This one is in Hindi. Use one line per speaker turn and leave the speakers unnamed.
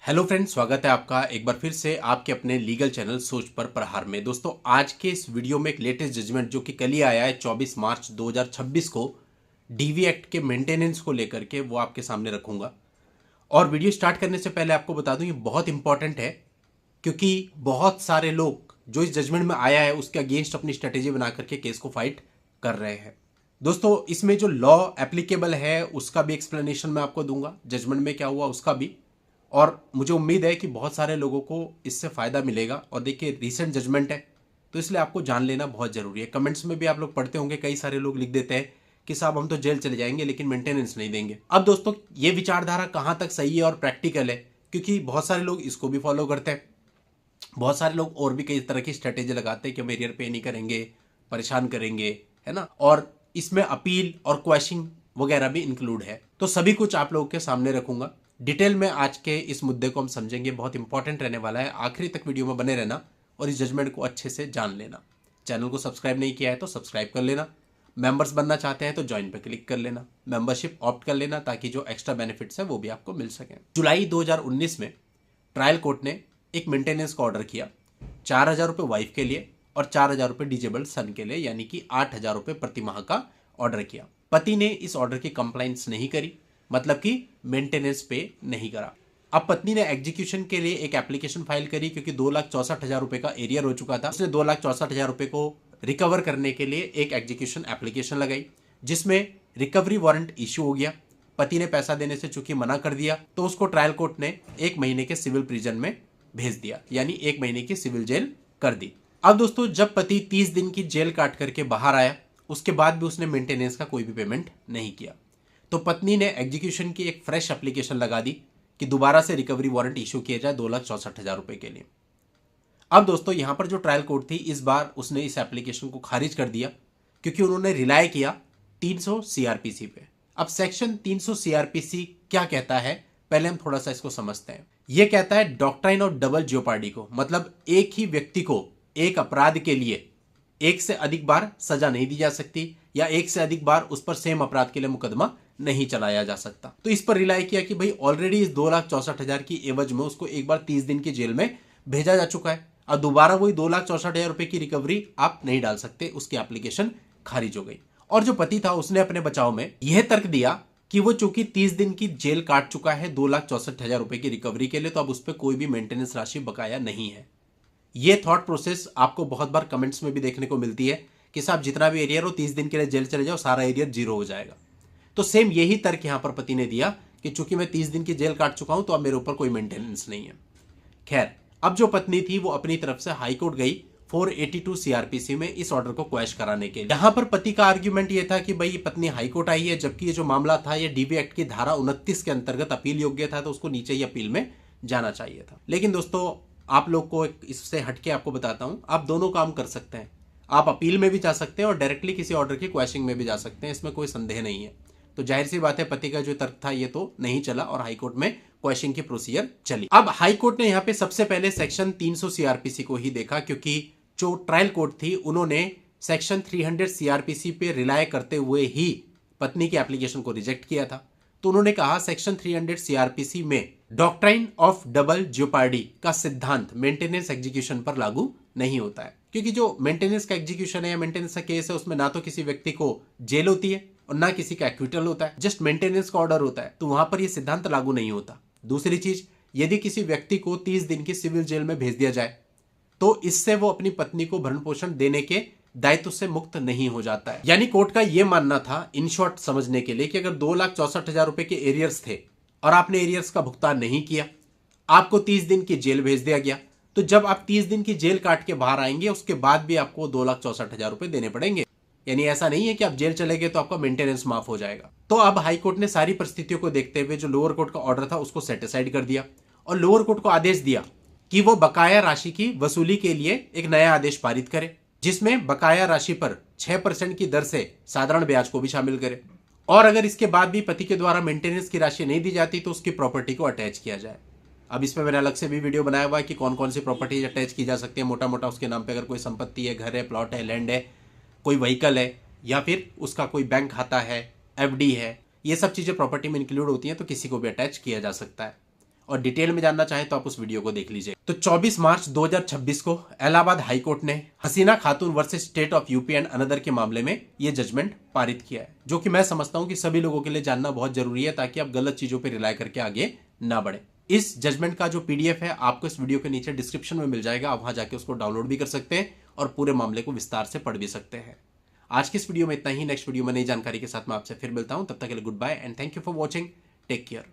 हेलो फ्रेंड्स, स्वागत है आपका एक बार फिर से आपके अपने लीगल चैनल सोच पर प्रहार में। दोस्तों, आज के इस वीडियो में एक लेटेस्ट जजमेंट जो कि कल ही आया है 24 मार्च 2026 को डीवी एक्ट के मेंटेनेंस को लेकर के वो आपके सामने रखूंगा। और वीडियो स्टार्ट करने से पहले आपको बता दूं ये बहुत इंपॉर्टेंट है, क्योंकि बहुत सारे लोग जो इस जजमेंट में आया है उसके अगेंस्ट अपनी स्ट्रेटेजी बना करके केस को फाइट कर रहे हैं। दोस्तों, इसमें जो लॉ एप्लीकेबल है उसका भी एक्सप्लेनेशन मैं आपको दूंगा, जजमेंट में क्या हुआ उसका भी। और मुझे उम्मीद है कि बहुत सारे लोगों को इससे फ़ायदा मिलेगा। और देखिए, रीसेंट जजमेंट है तो इसलिए आपको जान लेना बहुत ज़रूरी है। कमेंट्स में भी आप लोग पढ़ते होंगे, कई सारे लोग लिख देते हैं कि साहब हम तो जेल चले जाएंगे लेकिन मेंटेनेंस नहीं देंगे। अब दोस्तों, ये विचारधारा कहाँ तक सही है और प्रैक्टिकल है, क्योंकि बहुत सारे लोग इसको भी फॉलो करते हैं। बहुत सारे लोग और भी कई तरह की स्ट्रेटेजी लगाते हैं कि हम एरियर पे नहीं करेंगे, परेशान करेंगे, है ना। और इसमें अपील और क्वैशिंग वगैरह भी इंक्लूड है। तो सभी कुछ आप लोगों के सामने रखूंगा डिटेल में। आज के इस मुद्दे को हम समझेंगे, बहुत इंपॉर्टेंट रहने वाला है। आखिरी तक वीडियो में बने रहना और इस जजमेंट को अच्छे से जान लेना। चैनल को सब्सक्राइब नहीं किया है तो सब्सक्राइब कर लेना। मेंबर्स बनना चाहते हैं तो ज्वाइन पर क्लिक कर लेना, मेंबरशिप ऑप्ट कर लेना, ताकि जो एक्स्ट्रा बेनिफिट्स है वो भी आपको मिल सके। जुलाई 2019 में ट्रायल कोर्ट ने एक मेंटेनेंस का ऑर्डर किया 4,000 रुपये वाइफ के लिए और 4,000 रुपये डिजेबल्ड सन के लिए, यानी कि 8,000 रुपये प्रति माह का ऑर्डर किया। पति ने इस ऑर्डर की कंप्लाइंस नहीं करी, मतलब कि मेंटेनेंस पे नहीं करा। अब पत्नी ने एग्जीक्यूशन के लिए एक एप्लीकेशन फाइल करी, क्योंकि 2,64,000 रुपये का एरियर हो चुका था। उसने 2,64,000 रुपये को रिकवर करने के लिए एक एग्जीक्यूशन एप्लीकेशन लगाई, जिसमें रिकवरी वारंट इश्यू हो गया। पति ने पैसा देने से चूंकि मना कर दिया तो उसको ट्रायल कोर्ट ने 1 महीने के सिविल प्रिजन में भेज दिया, यानी 1 महीने की सिविल जेल कर दी। अब दोस्तों, जब पति 30 दिन की जेल काट करके बाहर आया, उसके बाद भी उसने मेंटेनेंस का कोई भी पेमेंट नहीं किया। तो पत्नी ने एग्जीक्यूशन की एक फ्रेश एप्लीकेशन लगा दी कि दोबारा से रिकवरी वारंट इशू किया जाए 2,64,000 रुपये के लिए। अब दोस्तों, यहां पर जो ट्रायल कोर्ट थी, इस बार उसने इस एप्लीकेशन को खारिज कर दिया, क्योंकि उन्होंने रिलाय किया 300 सीआरपीसी पे। अब सेक्शन 300 सीआरपीसी क्या कहता है, पहले हम थोड़ा सा इसको समझते हैं। यह कहता है डॉक्ट्राइन ऑफ डबल जियोपार्डी को, मतलब एक ही व्यक्ति को एक अपराध के लिए एक से अधिक बार सजा नहीं दी जा सकती, या एक से अधिक बार उस पर सेम अपराध के लिए मुकदमा नहीं चलाया जा सकता। तो इस पर रिलाय किया कि भाई ऑलरेडी इस 2,64,000 की एवज में उसको एक बार 30 दिन की जेल में भेजा जा चुका है। अब दोबारा वही 2,64,000 रुपए की रिकवरी आप नहीं डाल सकते, उसकी एप्लीकेशन खारिज हो गई। और जो पति था उसने अपने बचाव में यह तर्क दिया कि वो चूंकि 30 दिन की जेल काट चुका है 2,64,000 रुपए की रिकवरी के लिए, तो अब उस पर कोई भी मेंटेनेंस राशि बकाया नहीं है। ये थॉट प्रोसेस आपको बहुत बार कमेंट्स में भी देखने को मिलती है कि साहब जितना भी एरियर हो 30 दिन के लिए जेल चले जाओ, सारा एरियर जीरो हो जाएगा। तो सेम यही तर्क यहां पर पति ने दिया कि चूंकि मैं 30 दिन की जेल काट चुका हूं तो अब मेरे ऊपर कोई मेंटेनेंस नहीं है। खैर, अब जो पत्नी थी वो अपनी तरफ से हाईकोर्ट गई 482 सीआरपीसी में इस ऑर्डर को क्वैश कराने के लिए। यहां पर पति का आर्ग्यूमेंट ये था कि भाई पत्नी हाईकोर्ट आई है, जबकि ये जो मामला था ये डीवी एक्ट की धारा 29 के अंतर्गत अपील योग्य था, तो उसको नीचे ही अपील में जाना चाहिए था। लेकिन दोस्तों, आप लोग को इससे हटके आपको बताता हूं, आप दोनों काम कर सकते हैं। आप अपील में भी जा सकते हैं और डायरेक्टली किसी ऑर्डर की क्वैशिंग में भी जा सकते हैं, इसमें कोई संदेह नहीं है। तो जाहिर सी बात है, पति का जो तर्क था ये तो नहीं चला और हाईकोर्ट में क्वेश्चन की प्रोसीजर चली। अब हाईकोर्ट ने यहाँ पे सबसे पहले सेक्शन 300 सीआरपीसी को ही देखा, क्योंकि जो ट्रायल कोर्ट थी उन्होंने सेक्शन 300 सीआरपीसी पे रिलाय करते हुए ही पत्नी की एप्लीकेशन को रिजेक्ट किया था। तो उन्होंने कहा सेक्शन 300 सीआरपीसी में डॉक्ट्राइन ऑफ डबल जियोपार्डी का सिद्धांत मेंटेनेंस एग्जीक्यूशन पर लागू नहीं होता है, क्योंकि जो मेंटेनेंस का एग्जीक्यूशन है या मेंटेनेंस का केस है उसमें ना तो किसी व्यक्ति को जेल होती है और ना किसी का एक्विटल होता है, जस्ट मेंटेनेंस का ऑर्डर होता है, तो वहां पर यह सिद्धांत लागू नहीं होता। दूसरी चीज, यदि किसी व्यक्ति को 30 दिन की सिविल जेल में भेज दिया जाए तो इससे वो अपनी पत्नी को भरण पोषण देने के दायित्व से मुक्त नहीं हो जाता है। यानी कोर्ट का यह मानना था, इन शॉर्ट समझने के लिए, कि अगर 2,64,000 रुपए के एरियर्स थे और आपने एरियर्स का भुगतान नहीं किया, आपको 30 दिन की जेल भेज दिया गया, तो जब आप 30 दिन की जेल काट के बाहर आएंगे उसके बाद भी आपको 2,64,000 रुपए देने पड़ेंगे। यानी ऐसा नहीं है कि आप जेल चले गए तो आपका मेंटेनेंस माफ हो जाएगा। तो अब हाईकोर्ट ने सारी परिस्थितियों को देखते हुए जो लोअर कोर्ट का ऑर्डर था उसको सेटिसाइड कर दिया और लोअर कोर्ट को आदेश दिया कि वो बकाया राशि की वसूली के लिए एक नया आदेश पारित करे, जिसमें बकाया राशि पर 6% की दर से साधारण ब्याज को भी शामिल करे, और अगर इसके बाद भी पति के द्वारा मेंटेनेंस की राशि नहीं दी जाती तो उसकी प्रॉपर्टी को अटैच किया जाए। अब इसमें मैंने अलग से भी वीडियो बनाया हुआ है कि कौन कौन सी प्रॉपर्टी अटैच की जा सकती है। मोटा मोटा उसके नाम पे अगर कोई संपत्ति है, घर है, प्लॉट है, लैंड है, कोई व्हीकल है, या फिर उसका कोई बैंक खाता है, एफडी है, ये सब चीज़ें प्रॉपर्टी में इंक्लूड होती हैं, तो किसी को भी अटैच किया जा सकता है। और डिटेल में जानना चाहें तो आप उस वीडियो को देख लीजिए। तो 24 मार्च 2026 को इलाहाबाद हाईकोर्ट ने हसीना खातून versus state of UP and another के मामले में ये जजमेंट पारित किया है, जो कि मैं समझता हूं कि सभी लोगों के लिए जानना बहुत जरूरी है ताकि आप गलत चीजों पर रिलाई करके आगे ना बढ़े। इस जजमेंट का जो पीडीएफ है आपको इस वीडियो के नीचे डिस्क्रिप्शन में मिल जाएगा, आप वहां जाके उसको डाउनलोड भी कर सकते हैं और पूरे मामले को विस्तार से पढ़ भी सकते हैं। आज की इस वीडियो में इतना ही। नेक्स्ट वीडियो में नई जानकारी के साथ मैं आपसे फिर मिलता हूं, तब तक के लिए good bye and thank you for watching. Take care.